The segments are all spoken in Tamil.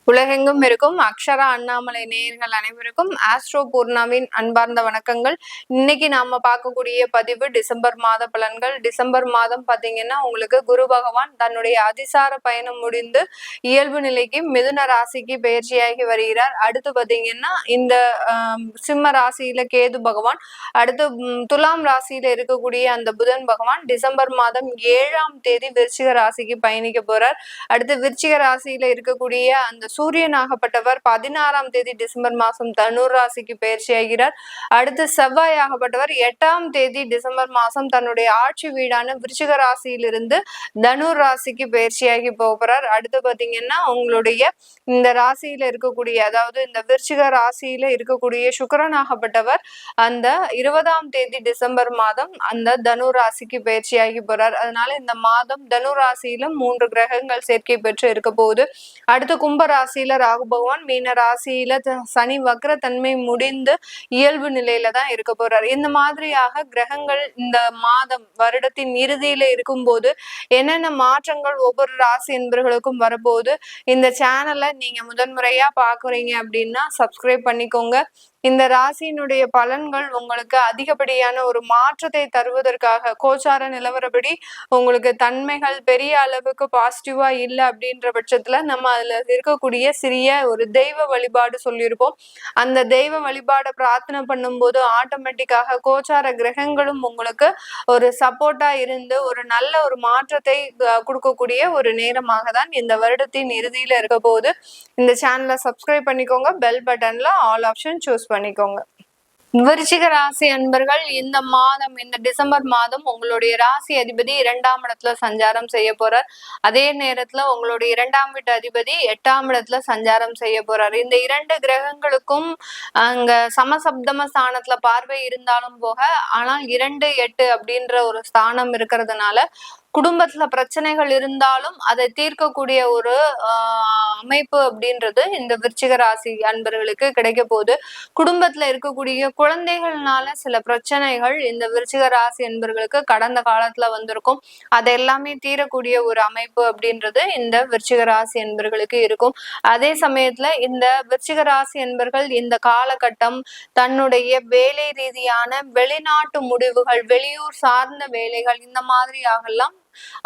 உலகெங்கும் இருக்கும் அக்ஷரா அண்ணாமலை நேயர்கள் அனைவருக்கும் ஆஸ்ட்ரோ பூர்ணாவின் அன்பார்ந்த வணக்கங்கள். இன்னைக்கு நாம பார்க்கக்கூடிய பதிவு டிசம்பர் மாத பலன்கள். டிசம்பர் மாதம் பாத்தீங்கன்னா உங்களுக்கு குரு பகவான் தன்னுடைய அதிசார பயணம் முடிந்து இயல்பு நிலைக்கு மிதுன ராசிக்கு பயிற்சியாகி வருகிறார். அடுத்து பாத்தீங்கன்னா இந்த சிம்ம ராசியில கேது பகவான், அடுத்து துலாம் ராசியில இருக்கக்கூடிய அந்த புதன் பகவான் டிசம்பர் மாதம் 7ஆம் தேதி விருச்சிக ராசிக்கு பயணிக்க போறார். அடுத்து விருச்சிக ராசியில இருக்கக்கூடிய அந்த சூரியனாகப்பட்டவர் 16ஆம் தேதி டிசம்பர் மாதம் தனுர் ராசிக்கு பயிற்சி ஆகிறார். அடுத்து செவ்வாய் ஆகப்பட்டவர் 8ஆம் தேதி டிசம்பர் மாதம் தன்னுடைய ஆட்சி வீடான விருச்சிக ராசியிலிருந்து தனுர் ராசிக்கு பயிற்சியாகி போகிறார். அடுத்து பாத்தீங்கன்னா உங்களுடைய இந்த ராசியில இருக்கக்கூடிய, அதாவது இந்த விருச்சிக ராசியில இருக்கக்கூடிய சுக்கிரனாகப்பட்டவர் அந்த 20ஆம் தேதி டிசம்பர் மாதம் அந்த தனுர் ராசிக்கு பயிற்சியாகி போறார். அதனால இந்த மாதம் தனுர் ராசியில 3 கிரகங்கள் சேர்க்கை பெற்று இருக்க போகுது. அடுத்து கும்ப ராசியில ராகு பகவான், மீன ராசியில சனி வக்ர தன்மை முடிந்து இயல்பு நிலையில தான் இருக்க போறாரு. இந்த மாதிரியாக கிரகங்கள் இந்த மாதம் வருடத்தின் இறுதியில இருக்கும்போது என்னென்ன மாற்றங்கள் ஒவ்வொரு ராசி என்பவர்களுக்கும் வரப்போகுது. இந்த சேனலை நீங்க முதன்முறையா பாக்குறீங்க அப்படின்னா சப்ஸ்கிரைப் பண்ணிக்கோங்க. இந்த ராசியினுடைய பலன்கள் உங்களுக்கு அதிகப்படியான ஒரு மாற்றத்தை தருவதற்காக கோச்சார நிலவரப்படி உங்களுக்கு தன்மைகள் பெரிய அளவுக்கு பாசிட்டிவா இல்லை அப்படின்ற பட்சத்துல நம்ம அதுல இருக்கக்கூடிய சிறிய ஒரு தெய்வ வழிபாடு சொல்லியிருப்போம். அந்த தெய்வ வழிபாடை பிரார்த்தனை பண்ணும்போது ஆட்டோமேட்டிக்காக கோச்சார கிரகங்களும் உங்களுக்கு ஒரு சப்போர்ட்டா இருந்து ஒரு நல்ல ஒரு மாற்றத்தை கொடுக்கக்கூடிய ஒரு நேரமாக தான் இந்த வருடத்தின் இறுதியில இருக்க போது. இந்த சேனலை சப்ஸ்கிரைப் பண்ணிக்கோங்க. பெல் பட்டன்ல ஆல் ஆப்ஷன் சூஸ் பண்ணிக்கோங்க. விருச்சிக ராசி அன்பர்கள், இந்த மாதம் இந்த டிசம்பர் மாதம் உங்களுடைய ராசி அதிபதி 2ஆம் இடத்துல சஞ்சாரம் செய்ய போறார். அதே நேரத்துல உங்களுடைய 2ஆம் வீட்டு அதிபதி 8ஆம் இடத்துல சஞ்சாரம் செய்ய போறார். இந்த 2 கிரகங்களுக்கும் அங்க சமசப்தம ஸ்தானத்துல பார்வை இருந்தாலும் போக, ஆனால் 2, 8 அப்படின்ற ஒரு ஸ்தானம் இருக்கிறதுனால குடும்பத்துல பிரச்சனைகள் இருந்தாலும் அதை தீர்க்கக்கூடிய ஒரு அமைப்பு அப்படின்றது இந்த விருச்சிக ராசி அன்பர்களுக்கு கிடைக்க போகுது. குடும்பத்துல இருக்கக்கூடிய குழந்தைகள்னால சில பிரச்சனைகள் இந்த விருச்சிக ராசி அன்பர்களுக்கு கடந்த காலத்துல வந்திருக்கும். அது எல்லாமே தீரக்கூடிய ஒரு அமைப்பு அப்படின்றது இந்த விருச்சிக ராசி அன்பர்களுக்கு இருக்கும். அதே சமயத்துல இந்த விருச்சிக ராசி அன்பர்கள் இந்த காலகட்டம் தன்னுடைய வேலை ரீதியான வெளிநாட்டு முடிவுகள், வெளியூர் சார்ந்த வேலைகள் இந்த மாதிரியாகலாம்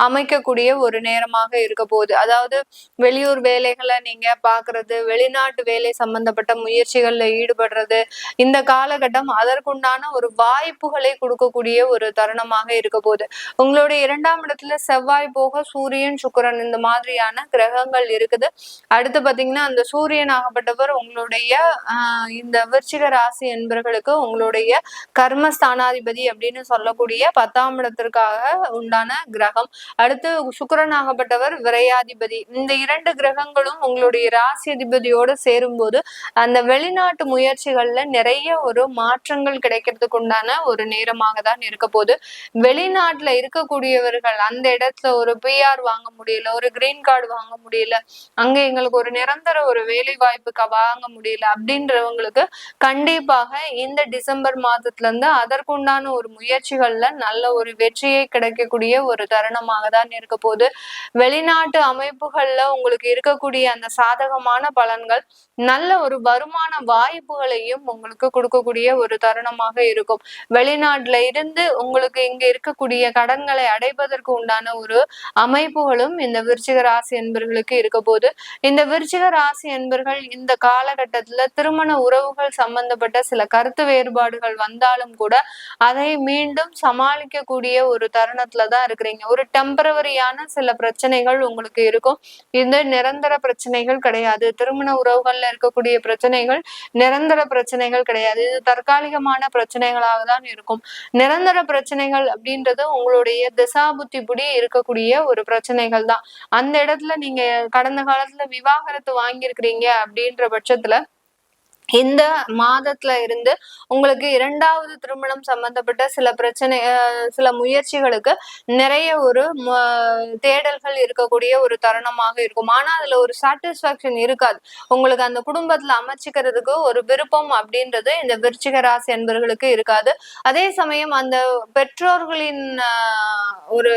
அமைக்கக்கூடிய ஒரு நேரமாக இருக்க போகுது. அதாவது வெளியூர் வேலைகளை நீங்க பாக்குறது, வெளிநாட்டு வேலை சம்பந்தப்பட்ட முயற்சிகள்ல ஈடுபடுறது, இந்த காலகட்டம் அதற்குண்டான ஒரு வாய்ப்புகளை கொடுக்கக்கூடிய ஒரு தருணமாக இருக்க போகுது. உங்களுடைய 2ஆம் இடத்துல செவ்வாய் போக சூரியன், சுக்கிரன் இந்த மாதிரியான கிரகங்கள் இருக்குது. அடுத்து பாத்தீங்கன்னா அந்த சூரியன் ஆகப்பட்டவர் உங்களுடைய இந்த விருச்சிக ராசி என்பவர்களுக்கு உங்களுடைய கர்மஸ்தானாதிபதி அப்படின்னு சொல்லக்கூடிய 10ஆம் இடத்திற்காக உண்டான கிரகம். அடுத்து சுக்கிரனாகப்பட்டவர் விரையாதிபதி. இந்த 2 கிரகங்களும் உங்களுடைய ராசி அதிபதியோடு சேரும்போது அந்த வெளிநாட்டு முயற்சிகள்ல நிறைய ஒரு மாற்றங்கள் கிடைக்கிறதுக்கு உண்டான ஒரு நேரமாக தான் இருக்க போகுது. வெளிநாட்டுல இருக்கக்கூடியவர்கள் அந்த இடத்துல ஒரு PR வாங்க முடியல, ஒரு கிரீன் கார்டு வாங்க முடியல, அங்க எங்களுக்கு ஒரு நிரந்தர ஒரு வேலை வாய்ப்புக்கு வாங்க முடியல அப்படின்றவங்களுக்கு கண்டிப்பாக இந்த டிசம்பர் மாதத்துல இருந்து அதற்குண்டான ஒரு முயற்சிகள்ல நல்ல ஒரு வெற்றியை கிடைக்கக்கூடிய ஒரு தருணமாக தான் இருக்க போகுது. வெளிநாட்டு அமைப்புகள்ல உங்களுக்கு இருக்கக்கூடிய அந்த சாதகமான பலன்கள் நல்ல ஒரு வருமான வாய்ப்புகளையும் உங்களுக்கு கொடுக்கக்கூடிய ஒரு தருணமாக இருக்கும். வெளிநாட்டுல இருந்து உங்களுக்கு இங்க இருக்கக்கூடிய கடன்களை அடைப்பதற்கு உண்டான ஒரு அமைப்புகளும் இந்த விருச்சிக ராசி என்பர்களுக்கு இருக்க போது. இந்த விருச்சிக ராசி என்பர்கள் இந்த காலகட்டத்துல திருமண உறவுகள் சம்பந்தப்பட்ட சில கருத்து வேறுபாடுகள் வந்தாலும் கூட அதை மீண்டும் சமாளிக்கக்கூடிய ஒரு தருணத்துலதான் இருக்கிறீங்க. ஒரு டெம்பரவரியான சில பிரச்சனைகள் உங்களுக்கு இருக்கும். இந்த நிரந்தர பிரச்சனைகள் கிடையாது. திருமண உறவுகள்ல இருக்கக்கூடிய பிரச்சனைகள் நிரந்தர பிரச்சனைகள் கிடையாது. இது தற்காலிகமான பிரச்சனைகளாக தான் இருக்கும். நிரந்தர பிரச்சனைகள் அப்படின்றது உங்களுடைய திசாபுத்திபடி இருக்கக்கூடிய ஒரு பிரச்சனைகள் தான். அந்த இடத்துல நீங்க கடந்த காலத்துல விவாகரத்து வாங்கியிருக்கிறீங்க அப்படின்ற பட்சத்துல இந்த மாதத்துல இருந்து உங்களுக்கு 2வது திருமணம் சம்பந்தப்பட்ட சில பிரச்சனை, சில முயற்சிகளுக்கு நிறைய ஒரு தேடல்கள் இருக்கக்கூடிய ஒரு தருணமாக இருக்கும். ஆனா அதுல ஒரு சாட்டிஸ்பாக்சன் இருக்காது. உங்களுக்கு அந்த குடும்பத்துல அமைச்சுக்கிறதுக்கு ஒரு விருப்பம் அப்படின்றது இந்த விருச்சிக ராசி அன்பர்களுக்கு இருக்காது. அதே சமயம் அந்த பெற்றோர்களின் ஒரு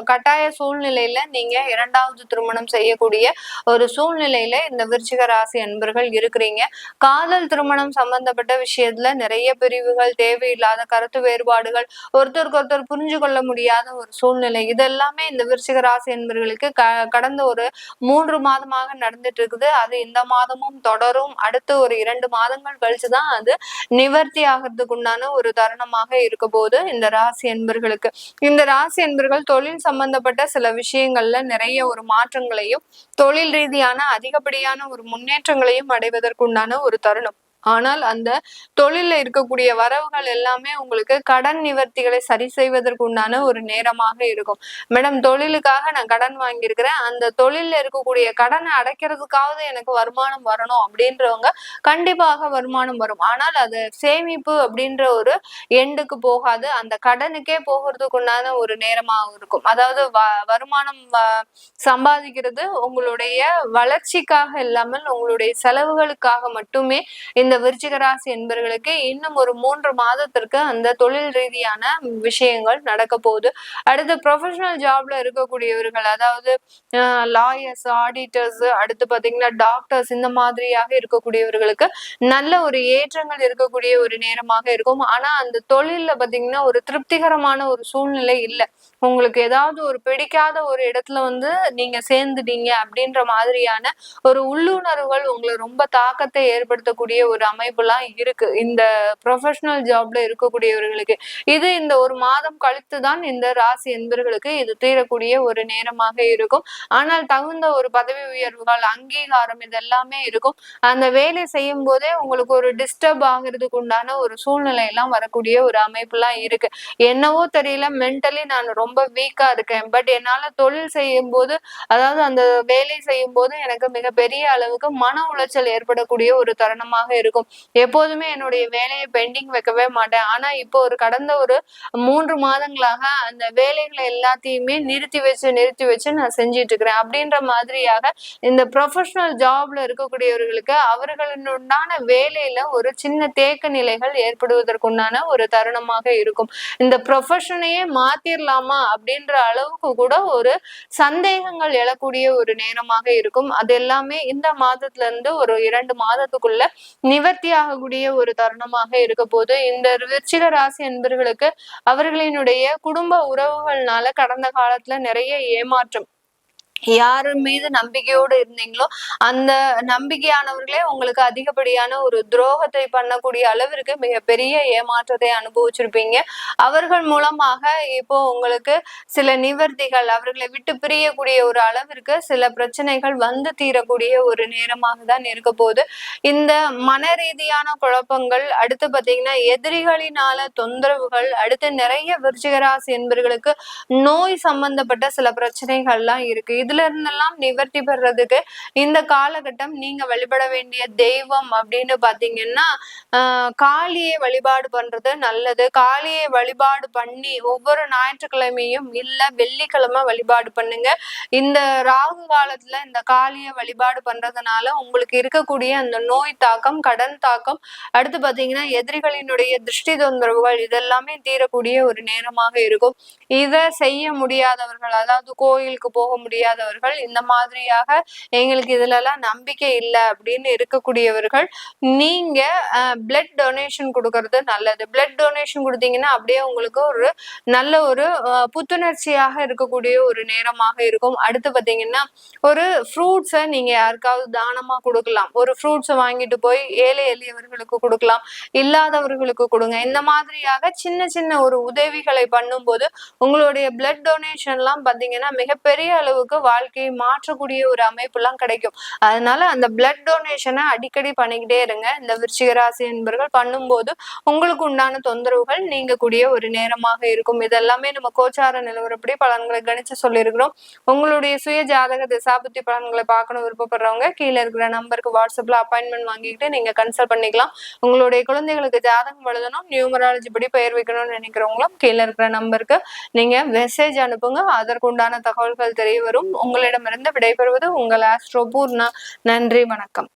கட்டாய சூழ்நிலையில நீங்க 2வது திருமணம் செய்யக்கூடிய ஒரு சூழ்நிலையில இந்த விருச்சிக ராசி அன்பர்கள் இருக்கிறீங்க. காதல் திருமணம் சம்பந்தப்பட்ட விஷயத்துல நிறைய பிரிவுகள், தேவையில்லாத கருத்து வேறுபாடுகள், ஒருத்தருக்கு ஒருத்தர் புரிஞ்சு கொள்ள முடியாத ஒரு சூழ்நிலை, இதெல்லாமே இந்த விருச்சிக ராசி என்பவர்களுக்கு கடந்த ஒரு 3 மாதமாக நடந்துட்டு இருக்குது. அது இந்த மாதமும் தொடரும். அடுத்து ஒரு 2 மாதங்கள் கழிச்சுதான் அது நிவர்த்தி ஆகிறதுக்கு உண்டான ஒரு தருணமாக இருக்க போது இந்த ராசி என்பர்களுக்கு. இந்த ராசி என்பர்கள் தொழில் சம்பந்தப்பட்ட சில விஷயங்கள்ல நிறைய ஒரு மாற்றங்களையும், தொழில் ரீதியான அதிகப்படியான ஒரு முன்னேற்றங்களையும் அடைவதற்குண்டான ஒரு தருணம். ஆனால் அந்த தொழில இருக்கக்கூடிய வரவுகள் எல்லாமே உங்களுக்கு கடன் நிவர்த்திகளை சரி செய்வதற்கு உண்டான ஒரு நேரமாக இருக்கும். மேடம், தொழிலுக்காக நான் கடன் வாங்கியிருக்கிறேன், அந்த தொழில இருக்கக்கூடிய கடனை அடைக்கிறதுக்காவது எனக்கு வருமானம் வரணும் அப்படின்றவங்க கண்டிப்பாக வருமானம் வரும். ஆனால் அது சேமிப்பு அப்படின்ற ஒரு எண்டுக்கு போகாது, அந்த கடனுக்கே போகிறதுக்கு உண்டான ஒரு நேரமாக இருக்கும். அதாவது வருமானம் சம்பாதிக்கிறது உங்களுடைய வளர்ச்சிக்காக இல்லாமல் உங்களுடைய செலவுகளுக்காக மட்டுமே இந்த விருச்சிக ராசி என்பவர்களுக்கு இன்னும் ஒரு 3 மாதத்திற்கு அந்த தொழில் ரீதியான விஷயங்கள் நடக்க போகுது. அடுத்து ப்ரொஃபஷனல் ஜாப்ல இருக்கக்கூடியவர்கள், அதாவது லாயர்ஸ், ஆடிட்டர்ஸ், அடுத்து பாத்தீங்கன்னா டாக்டர்ஸ், இந்த மாதிரியாக இருக்கக்கூடியவர்களுக்கு நல்ல ஒரு ஏற்றங்கள் இருக்கக்கூடிய ஒரு நேரமாக இருக்கும். ஆனா அந்த தொழில்ல பாத்தீங்கன்னா ஒரு திருப்திகரமான ஒரு சூழ்நிலை இல்லை. உங்களுக்கு ஏதாவது ஒரு பிடிக்காத ஒரு இடத்துல நீங்க சேர்ந்துட்டீங்க அப்படின்ற மாதிரியான ஒரு உள்ளுணர்வுகள் உங்களை ரொம்ப தாக்கத்தை ஏற்படுத்தக்கூடிய ஒரு அமைப்புலாம் இருக்கு இந்த ப்ரொஃபஷனல் ஜாப்ல இருக்கக்கூடியவர்களுக்கு. இது இந்த ஒரு மாதம் கழித்துதான் இந்த ராசி என்பவர்களுக்கு இது தீரக்கூடிய ஒரு நேரமாக இருக்கும். ஆனால் தகுந்த ஒரு பதவி உயர்வுகள், அங்கீகாரம், இதெல்லாமே இருக்கும். அந்த வேலை செய்யும் போதே உங்களுக்கு ஒரு டிஸ்டர்ப் ஆகிறதுக்கு உண்டான ஒரு சூழ்நிலை எல்லாம் வரக்கூடிய ஒரு அமைப்புலாம் இருக்கு. என்னவோ தெரியல, மென்டலி நான் ரொம்ப வீக்கா இருக்கேன், பட் என்னால தொழில் செய்யும் போது, அதாவது அந்த வேலை செய்யும் போது எனக்கு மிகப்பெரிய அளவுக்கு மன உளைச்சல் ஏற்படக்கூடிய ஒரு தருணமாக இருக்கும். எப்போதுமே என்னுடைய வேலையை பெண்டிங் வைக்கவே மாட்டேன். ஆனா இப்போ ஒரு கடந்த ஒரு 3 மாதங்களாக அந்த வேலைகளை எல்லாத்தையுமே நிறுத்தி வச்சு நான் செஞ்சிட்டு இருக்கிறேன் அப்படின்ற மாதிரியாக இந்த ப்ரொஃபஷனல் ஜாப்ல இருக்கக்கூடியவர்களுக்கு அவர்களுடைய வேலையில ஒரு சின்ன தேக்க நிலைகள் ஏற்படுவதற்குண்டான ஒரு தருணமாக இருக்கும். இந்த ப்ரொஃபஷனையே மாத்திரலாமா அப்படின்ற அளவுக்கு கூட ஒரு சந்தேகங்கள் எழக்கூடிய ஒரு நேரமாக இருக்கும். அது எல்லாமே இந்த மாதத்துல இருந்து ஒரு 2 மாதத்துக்குள்ள நிவர்த்தி ஆகக்கூடிய ஒரு தருணமாக இருக்க போது இந்த விருச்சிக ராசி என்பவர்களுக்கு அவர்களினுடைய குடும்ப உறவுகள்னால கடந்த காலத்துல நிறைய ஏமாற்றம், யாரு மீது நம்பிக்கையோடு இருந்தீங்களோ அந்த நம்பிக்கையானவர்களே உங்களுக்கு அதிகப்படியான ஒரு துரோகத்தை பண்ணக்கூடிய அளவிற்கு மிகப்பெரிய ஏமாற்றத்தை அனுபவிச்சிருப்பீங்க. அவர்கள் மூலமாக இப்போ உங்களுக்கு சில நிவர்த்திகள், அவர்களை விட்டு பிரியக்கூடிய ஒரு அளவிற்கு சில பிரச்சனைகள் தீரக்கூடிய ஒரு நேரமாக தான் இருக்க போகுது. இந்த மன ரீதியான குழப்பங்கள், அடுத்து பாத்தீங்கன்னா எதிரிகளினால தொந்தரவுகள், அடுத்து நிறைய விருச்சிகராசி என்பவர்களுக்கு நோய் சம்பந்தப்பட்ட சில பிரச்சனைகள்லாம் இருக்கு. இதுல இருந்தெல்லாம் நிவர்த்தி பெறதுக்கு இந்த காலகட்டம் நீங்க வழிபட வேண்டிய தெய்வம் அப்படின்னு பாத்தீங்கன்னா காளியை வழிபாடு பண்றது நல்லது. காளியை வழிபாடு பண்ணி ஒவ்வொரு ஞாயிற்றுக்கிழமையும் இல்ல வெள்ளிக்கிழமை வழிபாடு பண்ணுங்க. இந்த ராகு காலத்துல இந்த காளியை வழிபாடு பண்றதுனால உங்களுக்கு இருக்கக்கூடிய அந்த நோய் தாக்கம், கடன் தாக்கம், அடுத்து பாத்தீங்கன்னா எதிரிகளினுடைய திருஷ்டி தொந்தரவுகள், இதெல்லாமே தீரக்கூடிய ஒரு நேரமாக இருக்கும். இதை செய்ய முடியாதவர்கள், அதாவது கோயிலுக்கு போக முடியாதவர்கள், இந்த மாதிரியாக எங்களுக்கு இதுல எல்லாம் நம்பிக்கை இல்லை அப்படின்னு இருக்கக்கூடியவர்கள் நீங்க பிளட் டொனேஷன் கொடுக்கறது நல்லது. பிளட் டொனேஷன் கொடுத்தீங்கன்னா அப்படியே உங்களுக்கு ஒரு நல்ல ஒரு புத்துணர்ச்சியாக இருக்கக்கூடிய ஒரு நேரமாக இருக்கும். அடுத்து பாத்தீங்கன்னா ஒரு ஃப்ரூட்ஸை நீங்க யாருக்காவது தானமா கொடுக்கலாம். ஒரு ஃப்ரூட்ஸை வாங்கிட்டு போய் ஏழை எளியவர்களுக்கு கொடுக்கலாம், இல்லாதவர்களுக்கு கொடுங்க. இந்த மாதிரியாக சின்ன சின்ன ஒரு உதவிகளை பண்ணும்போது உங்களுடைய பிளட் டொனேஷன் எல்லாம் பாத்தீங்கன்னா மிகப்பெரிய அளவுக்கு வாழ்க்கையை மாற்றக்கூடிய ஒரு அமைப்பு எல்லாம் கிடைக்கும். அதனால அந்த பிளட் டொனேஷனை அடிக்கடி பண்ணிக்கிட்டே இருங்க. இந்த விருச்சிக ராசி என்பவர்கள் பண்ணும்போது உங்களுக்கு உண்டான தொந்தரவுகள் நீங்கக்கூடிய ஒரு நேரமாக இருக்கும். இதெல்லாமே நம்ம கோச்சார நிலவரப்படி பலன்களை கணிச்சு சொல்லியிருக்கிறோம். உங்களுடைய சுய ஜாதக திசாபுத்தி பலன்களை பார்க்கணும் விருப்பப்படுறவங்க கீழே இருக்கிற நம்பருக்கு வாட்ஸ்அப்ல அப்பாயின்மெண்ட் வாங்கிக்கிட்டு நீங்க கன்சல்ட் பண்ணிக்கலாம். உங்களுடைய குழந்தைகளுக்கு ஜாதகம் எழுதணும், நியூமராலஜி படி பெயர் வைக்கணும்னு நினைக்கிறவங்களும் கீழே இருக்கிற நம்பருக்கு நீங்க மெசேஜ் அனுப்புங்க. அதற்குண்டான தகவல்கள் தெரிய வரும். உங்களிடமிருந்து விடைபெறுவது உங்கள் ஆஸ்ட்ரோ பூர்ணா. நன்றி, வணக்கம்.